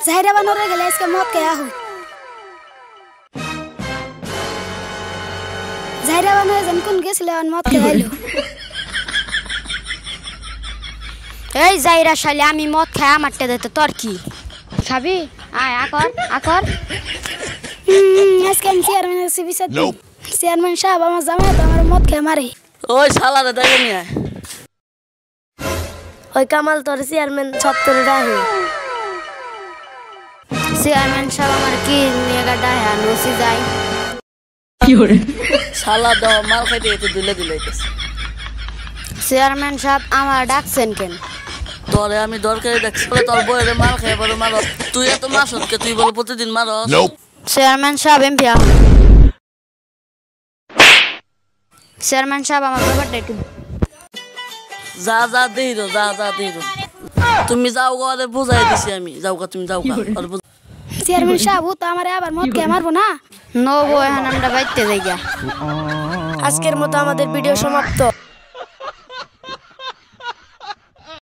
জাহিরা বানরে গেলে আজকে মদ খেয়া হই জাহিরা বানরে যেন কোন গেছিল মদ খেয়াইলো এই জাহিরা শালি আমি মদ খাই আমারটা দে তো তোর কি খাবি আয় আকর আকর আজকে আমি চেয়ারম্যানের কাছে বিচার দিই চেয়ারম্যান সাহেব আমার জামাই তো আমার মদ খেয়ে মারে ওই শালারে দেখে নিয়ে ওই কামাল তোর চেয়ারম্যান সব তোর ডাহে চেয়ারম্যান সাহেব আমার কি নিয়ে ডাহে নসি যাই কি করে শালা দাও মাল খাইতে এতে দিলে চেয়ারম্যান সাহেব আমার ডাকছেন কেন তোরে আমি দরকারি দেখছি তোর বইয়ের মাল খাই বড় মার তুই এত মাসকে তুই বল প্রতিদিন মারস চেয়ারম্যান সাহেব এমপি চেয়ারম্যান সাহেব আমার ব্যাপারটা একটু যা যা দিরো যা যা দিরো তুমি যাও গো আরে বুঝাই দিছি আমি যাও গা তুমি যাও গা আর চেয়ারম্যান সাহেব তো আমারে আবার মদ খেয়ে মারবো না নবো এখন আমরা বাইতে যাই গা আজকের মতো আমাদের ভিডিও সমাপ্ত।